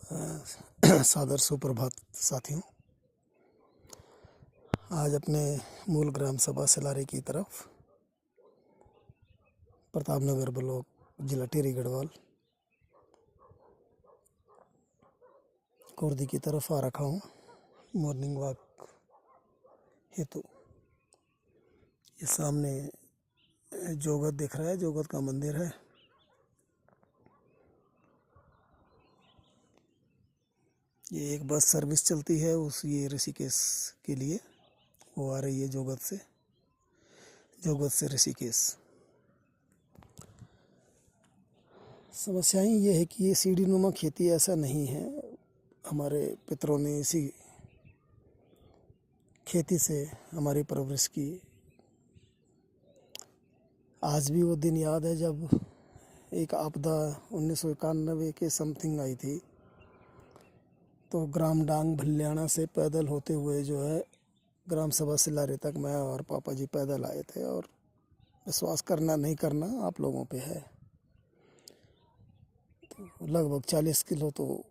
सादर सुप्रभात साथियों। आज अपने मूल ग्राम सभा सिलारी की तरफ प्रतापनगर ब्लॉक जिला टिहरी गढ़वाल कोर्दी की तरफ आ रखा हूँ मॉर्निंग वॉक हेतु। ये सामने जोगत दिख रहा है, जोगत का मंदिर है। ये एक बस सर्विस चलती है ये ऋषिकेश के लिए, वो आ रही है जोगत से ऋषिकेश। समस्याएं ये है कि ये सीढ़ी नुमा खेती ऐसा नहीं है। हमारे पितरों ने इसी खेती से हमारी परवरिश की। आज भी वो दिन याद है जब एक आपदा 1991 के समथिंग आई थी, तो ग्राम डांग भल्याना से पैदल होते हुए जो है ग्राम सभा सिलारी तक मैं और पापा जी पैदल आए थे। और विश्वास करना नहीं करना आप लोगों पे है, तो लगभग 40 किलो तो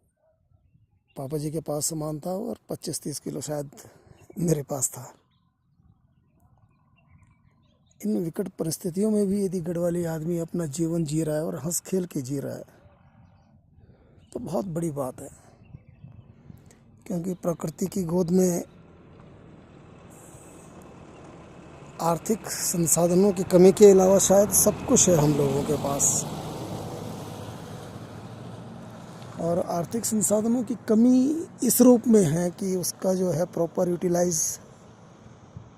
पापा जी के पास सामान था और 25-30 किलो शायद मेरे पास था। इन विकट परिस्थितियों में भी यदि गढ़वाली आदमी अपना जीवन जी रहा है और हंस खेल के जी रहा है तो बहुत बड़ी बात है, क्योंकि प्रकृति की गोद में आर्थिक संसाधनों की कमी के अलावा शायद सब कुछ है हम लोगों के पास। और आर्थिक संसाधनों की कमी इस रूप में है कि उसका जो है प्रॉपर यूटिलाइज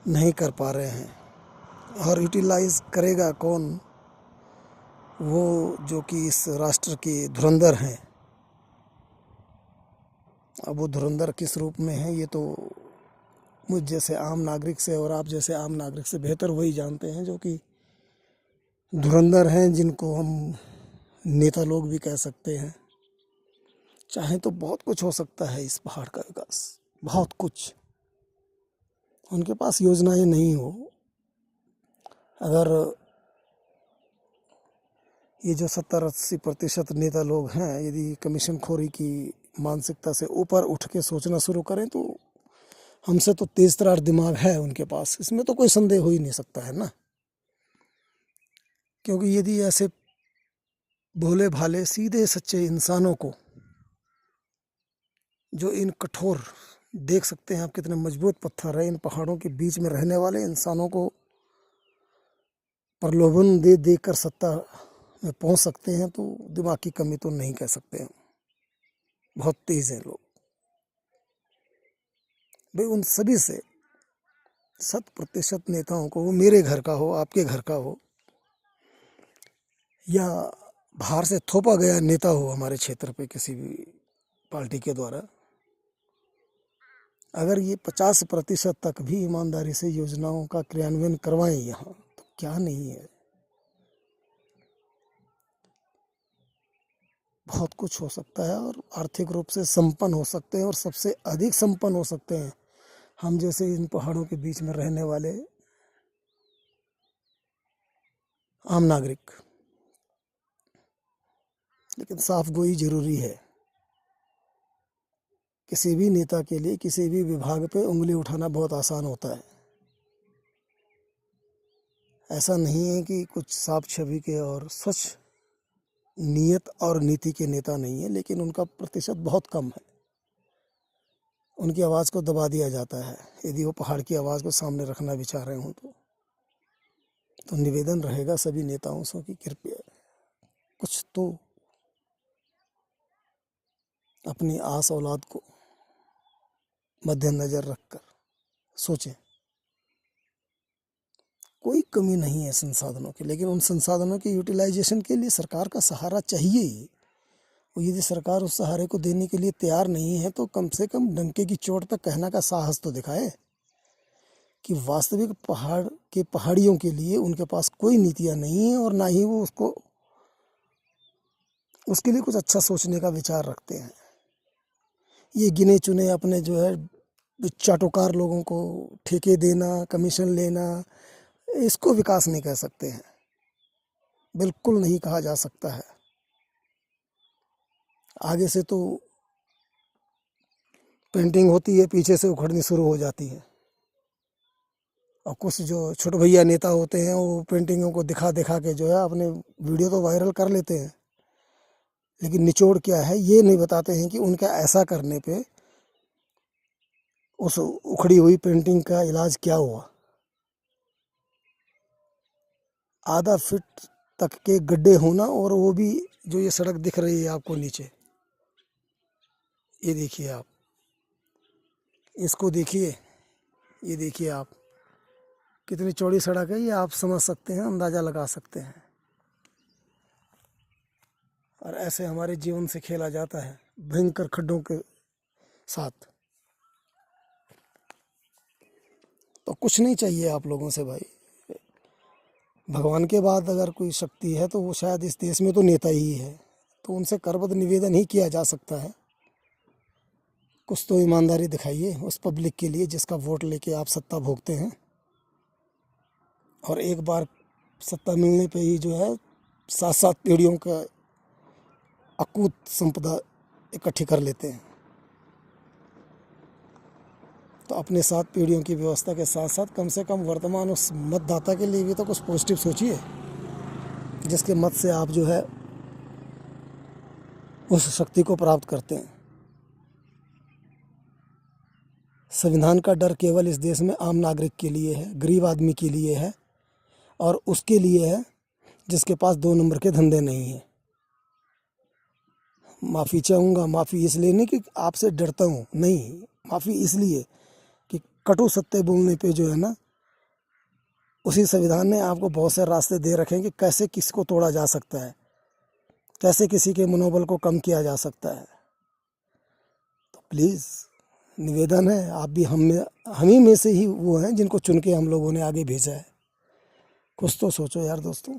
नहीं कर पा रहे हैं। और यूटिलाइज करेगा कौन? वो जो कि इस राष्ट्र के धुरंधर हैं। अब वो धुरंधर किस रूप में है ये तो मुझ जैसे आम नागरिक से और आप जैसे आम नागरिक से बेहतर वही जानते हैं, जो कि धुरंधर हैं, जिनको हम नेता लोग भी कह सकते हैं। चाहे तो बहुत कुछ हो सकता है इस पहाड़ का विकास, बहुत कुछ। उनके पास योजनाएं नहीं हो, अगर ये जो 70-80% नेता लोग हैं यदि कमीशन खोरी की मानसिकता से ऊपर उठ के सोचना शुरू करें तो हमसे तो तेज तरार दिमाग है उनके पास, इसमें तो कोई संदेह हो ही नहीं सकता है ना। क्योंकि यदि ऐसे भोले भाले सीधे सच्चे इंसानों को, जो इन कठोर, देख सकते हैं आप कितने मजबूत पत्थर है, इन पहाड़ों के बीच में रहने वाले इंसानों को प्रलोभन दे देकर सत्ता में पहुंच सकते हैं, तो दिमाग की कमी तो नहीं कह सकते हैं। बहुत तेज हैं लोग भाई। उन सभी से 100% नेताओं को, वो मेरे घर का हो, आपके घर का हो, या बाहर से थोपा गया नेता हो हमारे क्षेत्र पे किसी भी पार्टी के द्वारा, अगर ये 50% तक भी ईमानदारी से योजनाओं का क्रियान्वयन करवाएं यहाँ, तो क्या नहीं है, बहुत कुछ हो सकता है। और आर्थिक रूप से संपन्न हो सकते हैं, और सबसे अधिक संपन्न हो सकते हैं हम जैसे इन पहाड़ों के बीच में रहने वाले आम नागरिक। लेकिन साफ गोई जरूरी है। किसी भी नेता के लिए किसी भी विभाग पे उंगली उठाना बहुत आसान होता है। ऐसा नहीं है कि कुछ साफ छवि के और स्वच्छ नियत और नीति के नेता नहीं है, लेकिन उनका प्रतिशत बहुत कम है। उनकी आवाज़ को दबा दिया जाता है। यदि वो पहाड़ की आवाज़ को सामने रखना भी चाह रहे हों तो निवेदन रहेगा सभी नेताओं से कि कृपया कुछ तो अपनी आस औलाद को मद्देनजर रखकर सोचें। कोई कमी नहीं है संसाधनों की, लेकिन उन संसाधनों के यूटिलाइजेशन के लिए सरकार का सहारा चाहिए ही। और यदि सरकार उस सहारे को देने के लिए तैयार नहीं है तो कम से कम डंके की चोट तक कहने का साहस तो दिखाए कि वास्तविक पहाड़ियों के लिए उनके पास कोई नीतियाँ नहीं है, और ना ही वो उसके लिए कुछ अच्छा सोचने का विचार रखते हैं। ये गिने चुने अपने जो है चाटुकार लोगों को ठेके देना, कमीशन लेना, इसको विकास नहीं कह सकते हैं, बिल्कुल नहीं कहा जा सकता है। आगे से तो पेंटिंग होती है पीछे से उखड़नी शुरू हो जाती है। और कुछ जो छोटे भैया नेता होते हैं वो पेंटिंगों को दिखा दिखा के जो है अपने वीडियो तो वायरल कर लेते हैं, लेकिन निचोड़ क्या है ये नहीं बताते हैं कि उनका ऐसा करने पे उस उखड़ी हुई पेंटिंग का इलाज क्या हुआ। आधा फीट तक के गड्ढे होना, और वो भी जो ये सड़क दिख रही है आपको नीचे, ये देखिए आप, इसको देखिए, ये देखिए आप, कितनी चौड़ी सड़क है ये आप समझ सकते हैं, अंदाज़ा लगा सकते हैं। और ऐसे हमारे जीवन से खेला जाता है भयंकर खड्डों के साथ। तो कुछ नहीं चाहिए आप लोगों से भाई। भगवान के बाद अगर कोई शक्ति है तो वो शायद इस देश में तो नेता ही है, तो उनसे करबद्ध निवेदन ही किया जा सकता है, कुछ तो ईमानदारी दिखाइए उस पब्लिक के लिए जिसका वोट लेके आप सत्ता भोगते हैं। और एक बार सत्ता मिलने पे ही जो है 7-7 पीढ़ियों का अकूत संपदा इकट्ठी कर लेते हैं। तो अपने 7 पीढ़ियों की व्यवस्था के साथ साथ कम से कम वर्तमान उस मतदाता के लिए भी तो कुछ पॉजिटिव सोचिए, जिसके मत से आप जो है उस शक्ति को प्राप्त करते हैं। संविधान का डर केवल इस देश में आम नागरिक के लिए है, गरीब आदमी के लिए है, और उसके लिए है जिसके पास 2 नंबर के धंधे नहीं हैं। माफ़ी चाहूँगा, माफ़ी इसलिए नहीं कि आपसे डरता हूँ, नहीं, माफ़ी इसलिए कि कटु सत्य बोलने पे जो है ना, उसी संविधान ने आपको बहुत से रास्ते दे रखे हैं कि कैसे किसको तोड़ा जा सकता है, कैसे किसी के मनोबल को कम किया जा सकता है। तो प्लीज़ निवेदन है, आप भी हम ही में से ही वो हैं जिनको चुन के हम लोगों ने आगे भेजा है। कुछ तो सोचो यार दोस्तों।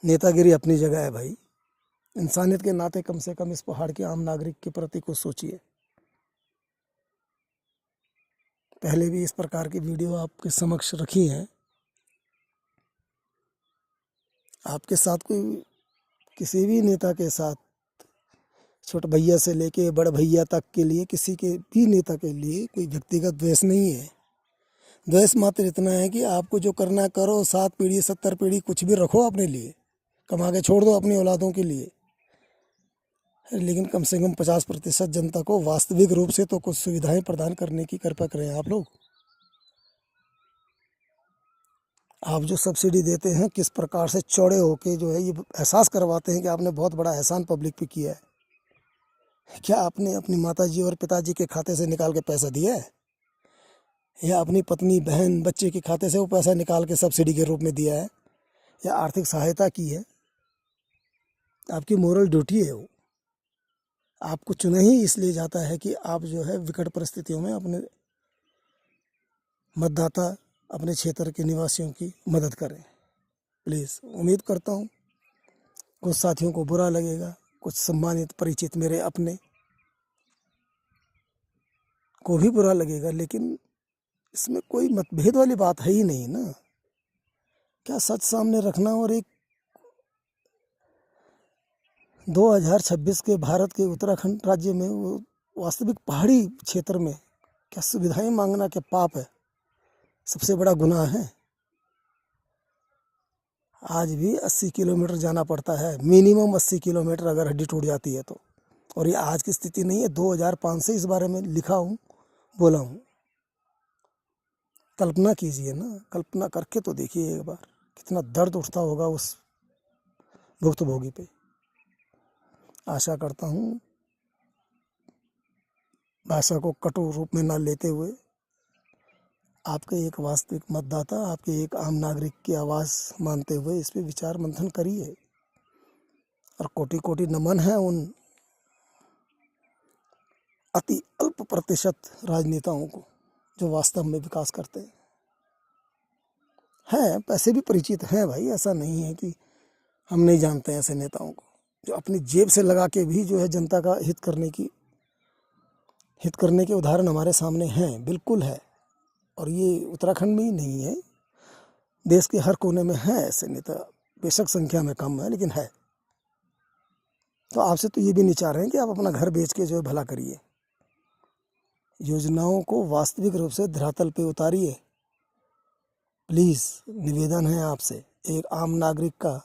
नेतागिरी अपनी जगह है भाई, इंसानियत के नाते कम से कम इस पहाड़ के आम नागरिक के प्रति कुछ सोचिए। पहले भी इस प्रकार की वीडियो आपके समक्ष रखी हैं। आपके साथ कोई किसी भी नेता के साथ, छोटे भैया से लेके बड़े भैया तक के लिए, किसी के भी नेता के लिए कोई व्यक्तिगत द्वेष नहीं है। द्वेष मात्र इतना है कि आपको जो करना है करो, 7 पीढ़ी 70 पीढ़ी कुछ भी रखो अपने लिए, कमा के छोड़ दो अपनी औलादों के लिए, लेकिन कम से कम 50% जनता को वास्तविक रूप से तो कुछ सुविधाएं प्रदान करने की कृपा करें आप लोग। आप जो सब्सिडी देते हैं किस प्रकार से चौड़े होके जो है ये एहसास करवाते हैं कि आपने बहुत बड़ा एहसान पब्लिक पे किया है। क्या आपने अपनी माताजी और पिताजी के खाते से निकाल के पैसा दिया है, या अपनी पत्नी बहन बच्चे के खाते से वो पैसा निकाल के सब्सिडी के रूप में दिया है, या आर्थिक सहायता की है? आपकी मोरल ड्यूटी है वो। आपको चुना ही इसलिए जाता है कि आप जो है विकट परिस्थितियों में अपने मतदाता, अपने क्षेत्र के निवासियों की मदद करें। प्लीज़, उम्मीद करता हूँ कुछ साथियों को बुरा लगेगा, कुछ सम्मानित परिचित मेरे अपने को भी बुरा लगेगा, लेकिन इसमें कोई मतभेद वाली बात है ही नहीं ना। क्या सच सामने रखना और एक 2026 के भारत के उत्तराखंड राज्य में वो वास्तविक पहाड़ी क्षेत्र में क्या सुविधाएं मांगना क्या पाप है, सबसे बड़ा गुनाह है। आज भी 80 किलोमीटर जाना पड़ता है, मिनिमम 80 किलोमीटर अगर हड्डी टूट जाती है तो। और ये आज की स्थिति नहीं है, 2005 से इस बारे में लिखा हूँ, बोला हूँ। कल्पना कीजिए ना, कल्पना करके तो देखिए एक बार, कितना दर्द उठता होगा उस भुक्तभोगी पे। आशा करता हूँ भाषा को कटु रूप में ना लेते हुए आपके एक वास्तविक मतदाता, आपके एक आम नागरिक की आवाज़ मानते हुए इस पे विचार मंथन करिए। और कोटि कोटि नमन है उन अति अल्प प्रतिशत राजनेताओं को जो वास्तव में विकास करते हैं। पैसे भी परिचित हैं भाई, ऐसा नहीं है कि हम नहीं जानते हैं ऐसे नेताओं को जो अपनी जेब से लगा के भी जो है जनता का हित करने के उदाहरण हमारे सामने हैं, बिल्कुल है। और ये उत्तराखंड में ही नहीं है, देश के हर कोने में है ऐसे नेता, बेशक संख्या में कम है लेकिन है। तो आपसे तो ये भी नहीं चाह रहे हैं कि आप अपना घर बेच के जो है भला करिए, योजनाओं को वास्तविक रूप से धरातल पे उतारिए। प्लीज़ निवेदन है आपसे, एक आम नागरिक का,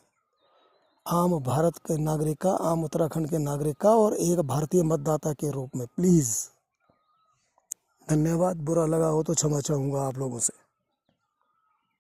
आम भारत के नागरिक का, आम उत्तराखंड के नागरिक का और एक भारतीय मतदाता के रूप में प्लीज़। धन्यवाद। बुरा लगा हो तो क्षमा चाहूँगा आप लोगों से।